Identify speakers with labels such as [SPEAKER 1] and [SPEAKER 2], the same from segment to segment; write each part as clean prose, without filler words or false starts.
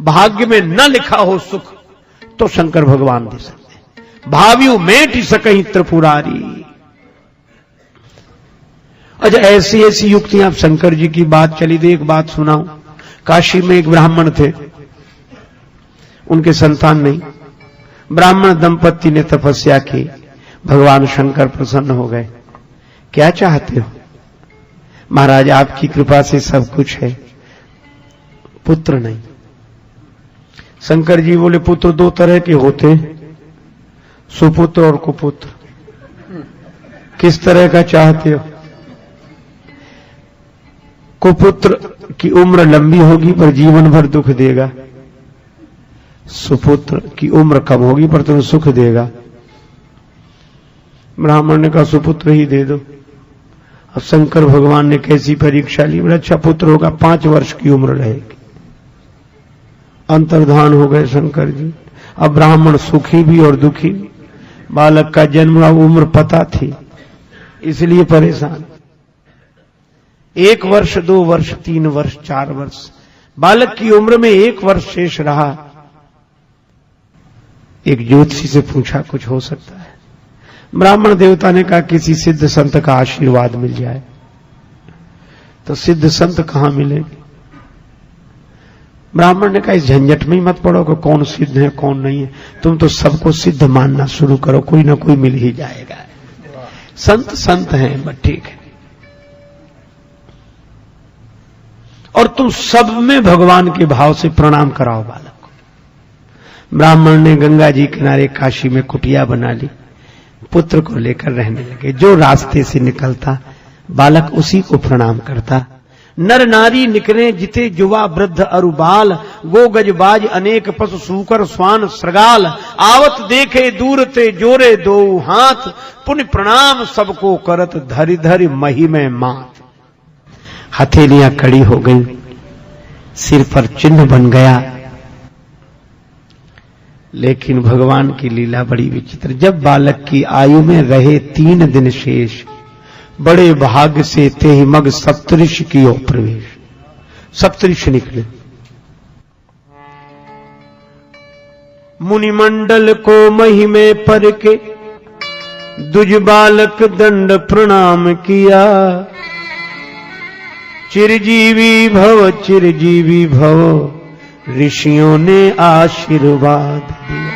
[SPEAKER 1] भाग्य में न लिखा हो सुख तो शंकर भगवान दे सकते हैं। भाव्यू मेट सकहीं त्रिपुरारी। अच्छा, ऐसी ऐसी युक्तियां। आप शंकर जी की बात चली तो एक बात सुनाऊं। काशी में एक ब्राह्मण थे, उनके संतान नहीं। ब्राह्मण दंपत्ति ने तपस्या की, भगवान शंकर प्रसन्न हो गए। क्या चाहते हो? महाराज आपकी कृपा से सब कुछ है, पुत्र नहीं। शंकर जी बोले पुत्र दो तरह के होते हैं, सुपुत्र और कुपुत्र। किस तरह का चाहते हो? कुपुत्र की उम्र लंबी होगी पर जीवन भर दुख देगा, सुपुत्र की उम्र कम होगी पर तुम्हें सुख देगा। ब्राह्मण ने कहा सुपुत्र ही दे दो। अब शंकर भगवान ने कैसी परीक्षा ली, बोला अच्छा पुत्र होगा, 5 वर्ष की उम्र रहेगी। अंतर्धान हो गए शंकर जी। अब ब्राह्मण सुखी भी और दुखी भी। बालक का जन्म उम्र पता थी, इसलिए परेशान। 1 वर्ष, 2 वर्ष, 3 वर्ष, 4 वर्ष, बालक की उम्र में 1 वर्ष शेष रहा। एक ज्योतिषी से पूछा कुछ हो सकता है? ब्राह्मण देवता ने कहा किसी सिद्ध संत का आशीर्वाद मिल जाए। तो सिद्ध संत कहां मिलेंगे? ब्राह्मण ने कहा इस झंझट में ही मत पड़ो कि कौन सिद्ध है कौन नहीं है, तुम तो सबको सिद्ध मानना शुरू करो, कोई ना कोई मिल ही जाएगा। संत संत हैं, बस ठीक है। और तुम सब में भगवान के भाव से प्रणाम कराओ बालक को। ब्राह्मण ने गंगा जी किनारे काशी में कुटिया बना ली, पुत्र को लेकर रहने लगे। जो रास्ते से निकलता बालक उसी को प्रणाम करता। नर नारी निकले जिते युवा वृद्ध अरुबाल, गो गजबाज अनेक पशु सूकर स्वान श्रगाल, आवत देखे दूर ते जोरे दो हाथ, पुण्य प्रणाम सबको करत धरि धरि मही में मात। हथेलियां कड़ी हो गई, सिर पर चिन्ह बन गया। लेकिन भगवान की लीला बड़ी विचित्र। जब बालक की आयु में रहे 3 दिन शेष, बड़े भाग्य से तेहि मग सप्तऋषि की ओर प्रवेश। सप्तऋषि निकले, मुनिमंडल को मही में पर के दुज बालक दंड प्रणाम किया। चिरजीवी भव चिरजीवी भव, ऋषियों ने आशीर्वाद दिया।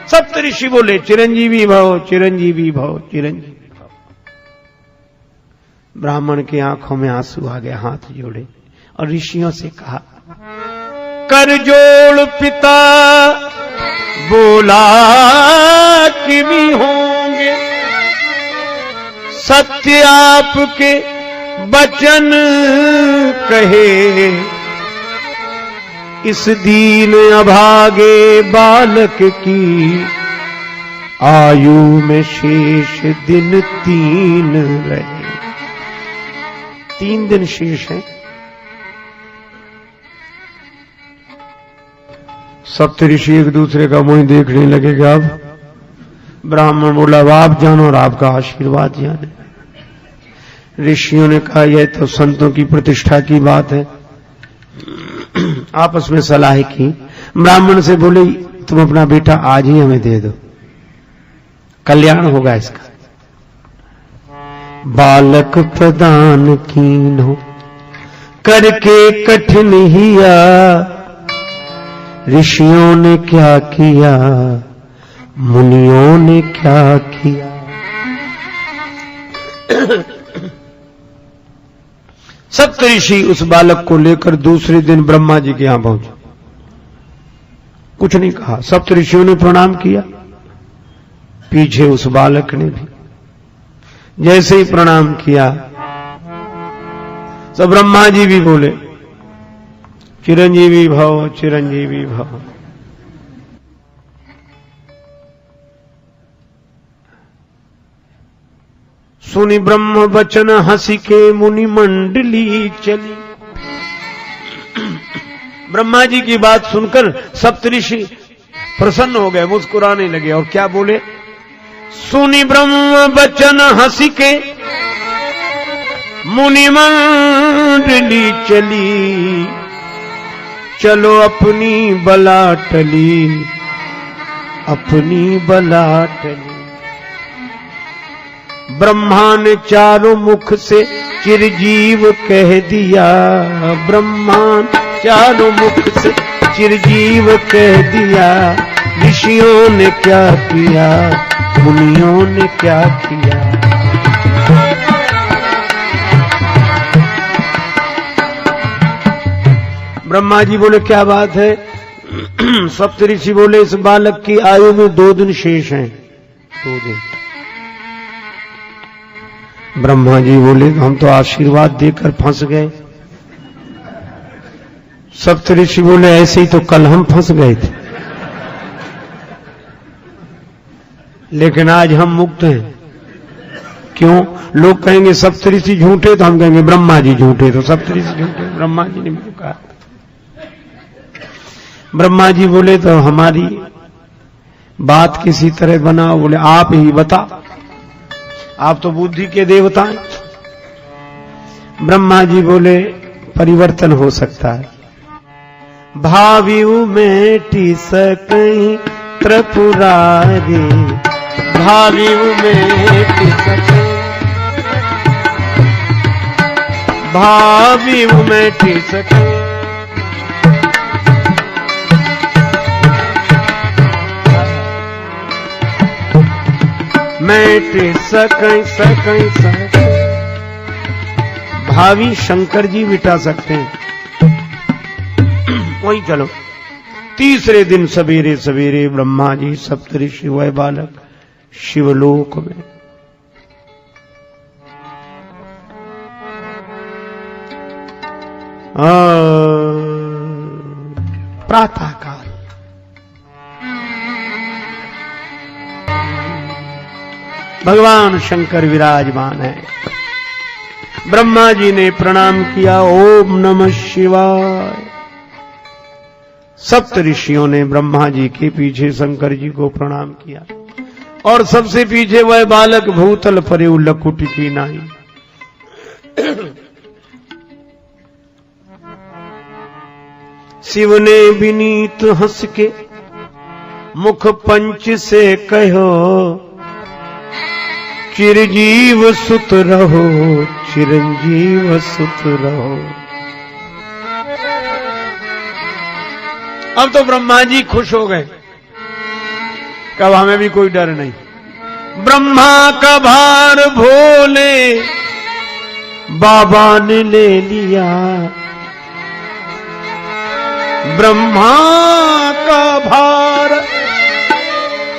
[SPEAKER 1] सप्तऋषि बोले चिरंजीवी भव चिरंजीवी भव चिरंजीवी भव। ब्राह्मण की आंखों में आंसू आ गए, हाथ जोड़े और ऋषियों से कहा कर जोड़ पिता बोला कि भी होंगे, सत्य आपके बचन कहे। इस दीन अभागे बालक की आयु में शेष दिन 3 रहे। 3 दिन शेष है। सप्तऋषि एक दूसरे का मुंह देखने लगेगा। अब ब्राह्मण बोला आप जानो और आपका आशीर्वाद जाने। ऋषियों ने कहा यह तो संतों की प्रतिष्ठा की बात है। आपस में सलाह की। ब्राह्मण से बोले तुम अपना बेटा आज ही हमें दे दो, कल्याण होगा इसका। बालक प्रदान कीन्हो करके कठिन हिया, ऋषियों ने क्या किया मुनियों ने क्या किया। सप्तऋषि उस बालक को लेकर दूसरे दिन ब्रह्मा जी के यहां पहुंचे। कुछ नहीं कहा, सप्तऋषियों ने प्रणाम किया, पीछे उस बालक ने भी जैसे ही प्रणाम किया तो ब्रह्मा जी भी बोले चिरंजीवी भव चिरंजीवी भव। सुनि ब्रह्म वचन हंसी के मुनि मंडली चली। ब्रह्मा जी की बात सुनकर सप्तऋषि प्रसन्न हो गए, मुस्कुराने लगे और क्या बोले सुनि ब्रह्म वचन हंसी के मुनि मंडली चली, चलो अपनी बला टली, अपनी बला टली। ब्रह्मा ने चारों मुख से चिरजीव कह दिया, ब्रह्मा चारों मुख से चिरजीव कह दिया। ऋषियों ने क्या किया, मुनियों ने क्या किया। ब्रह्मा जी बोले क्या बात है। सप्तऋषि बोले इस बालक की आयु में 2 दिन शेष हैं, 2 दिन। ब्रह्मा जी बोले हम तो आशीर्वाद देकर फंस गए। सप्तऋषि बोले ऐसे ही तो कल हम फंस गए थे, लेकिन आज हम मुक्त हैं। क्यों? लोग कहेंगे सप्तऋषि झूठे, तो हम कहेंगे ब्रह्मा जी झूठे। तो सप्तऋषि झूठे, ब्रह्मा जी ने भी कहा। ब्रह्मा जी बोले तो हमारी बात किसी तरह बनाओ। बोले आप ही बता, आप तो बुद्धि के देवता हैं। ब्रह्मा जी बोले परिवर्तन हो सकता है। भावियु मेटि सकहि त्रिपुरारी, भावियु मेटि सकहि, भावियु मेटि सकहि। मेटि सकहि सकहि सकहि। भावी शंकर जी मिटा सकते हैं। वहीं चलो। तीसरे दिन सवेरे सवेरे ब्रह्मा जी सप्तऋषि वह बालक शिवलोक में। प्रातः काल भगवान शंकर विराजमान है। ब्रह्मा जी ने प्रणाम किया, ओम नमः शिवाय। सप्त ऋषियों ने ब्रह्मा जी के पीछे शंकर जी को प्रणाम किया, और सबसे पीछे वह बालक भूतल परे लकुट की नाई। शिव ने विनीत हंस के मुख पंच से कहो, चिरजीव सुत रहो, चिरंजीव सुत रहो। अब तो ब्रह्मा जी खुश हो गए, कब हमें भी कोई डर नहीं। ब्रह्मा का भार भोले बाबा ने ले लिया, ब्रह्मा का भार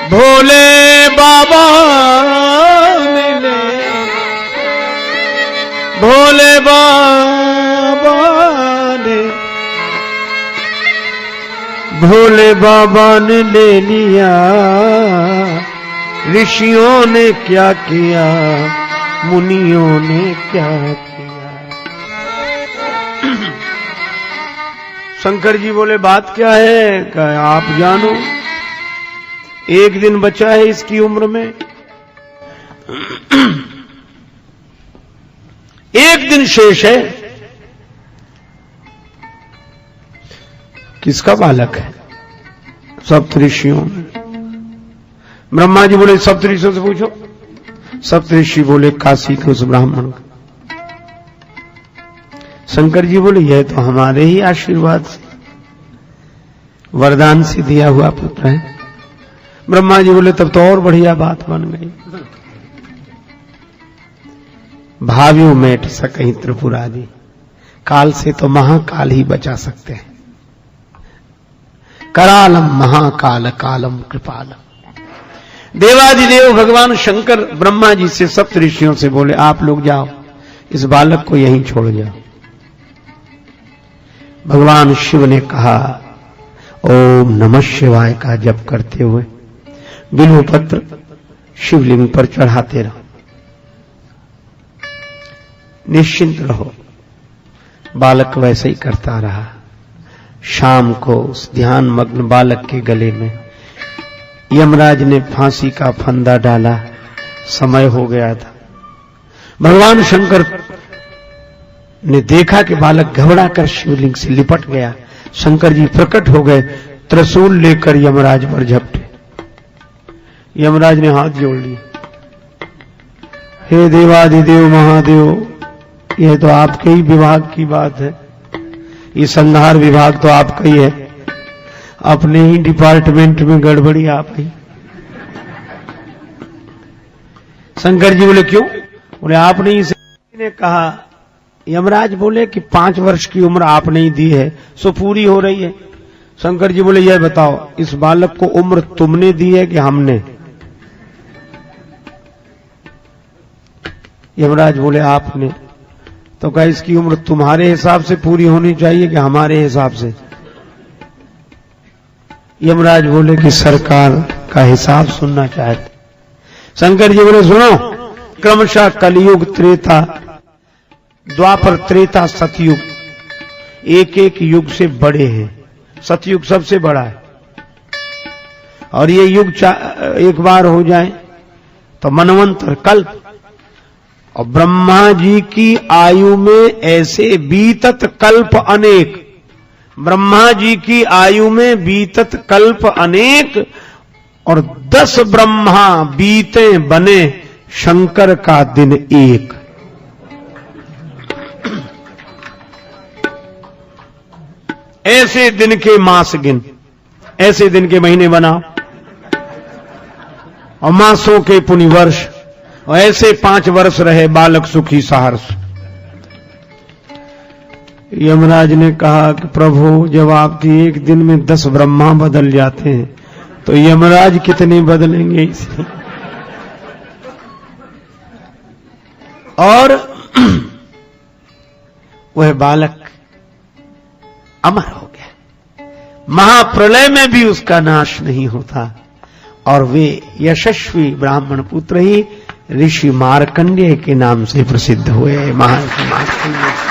[SPEAKER 1] भोले बाबा ने ले, भोले बाबा ने, भोले बाबा ने ले लिया। ऋषियों ने क्या किया, मुनियों ने क्या किया। शंकर जी बोले बात क्या है? कहा आप जानो, 1 दिन बचा है इसकी उम्र में। 1 दिन शेष है। किसका बालक है? सप्तऋषियों। ब्रह्मा जी बोले सप्तऋषियों से पूछो। सप्तऋषि बोले काशी के उस ब्राह्मण का। शंकर जी बोले यह तो हमारे ही आशीर्वाद से, वरदान से दिया हुआ पुत्र है। ब्रह्मा जी बोले तब तो और बढ़िया बात बन गई। भावियों मेट सकहि त्रिपुरारी, काल से तो महाकाल ही बचा सकते हैं। करालम महाकाल कालम कृपालम। देवादिदेव भगवान शंकर ब्रह्मा जी से सप्त ऋषियों से बोले आप लोग जाओ, इस बालक को यहीं छोड़ जाओ। भगवान शिव ने कहा ओम नमः शिवाय का जप करते हुए बिल्व पत्र शिवलिंग पर चढ़ाते रहो, निश्चिंत रहो। बालक वैसे ही करता रहा। शाम को उस ध्यान मग्न बालक के गले में यमराज ने फांसी का फंदा डाला। समय हो गया था। भगवान शंकर ने देखा कि बालक घबरा कर शिवलिंग से लिपट गया। शंकर जी प्रकट हो गए, त्रिशूल लेकर यमराज पर झपटे। यमराज ने हाथ जोड़ लिए, हे देवाधिदेव महादेव, यह तो आपके ही विभाग की बात है, ये संहार विभाग तो आपका ही है, अपने ही डिपार्टमेंट में गड़बड़ी आप ही। शंकर जी बोले क्यों? बोले आपने ही ने कहा। यमराज बोले कि 5 वर्ष की उम्र आपने ही दी है, सो पूरी हो रही है। शंकर जी बोले यह बताओ, इस बालक को उम्र तुमने दी है कि हमने? यमराज बोले आपने। तो कहा इसकी उम्र तुम्हारे हिसाब से पूरी होनी चाहिए कि हमारे हिसाब से? यमराज बोले कि सरकार का हिसाब सुनना चाहते। शंकर जी बोले सुनो, क्रमशः कलयुग, त्रेता, द्वापर, त्रेता, सतयुग, एक एक युग से बड़े हैं। सतयुग सबसे बड़ा है, और ये युग एक बार हो जाए तो मनवंतर, कल्प। और ब्रह्मा जी की आयु में ऐसे बीतत कल्प अनेक, ब्रह्मा जी की आयु में बीतत कल्प अनेक, और 10 ब्रह्मा बीते बने शंकर का दिन एक। ऐसे दिन के मास गिन, ऐसे दिन के महीने बनाओ, और मासों के पुनि वर्ष, और ऐसे 5 वर्ष रहे बालक सुखी सहर्ष। यमराज ने कहा कि प्रभु, जब आपकी एक दिन में 10 ब्रह्मा बदल जाते हैं तो यमराज कितने बदलेंगे इसे? और वह बालक अमर हो गया। महाप्रलय में भी उसका नाश नहीं होता, और वे यशस्वी ब्राह्मण पुत्र ही ऋषि मार्कंडेय के नाम से प्रसिद्ध हुए। महर्षि मार्कंडेय।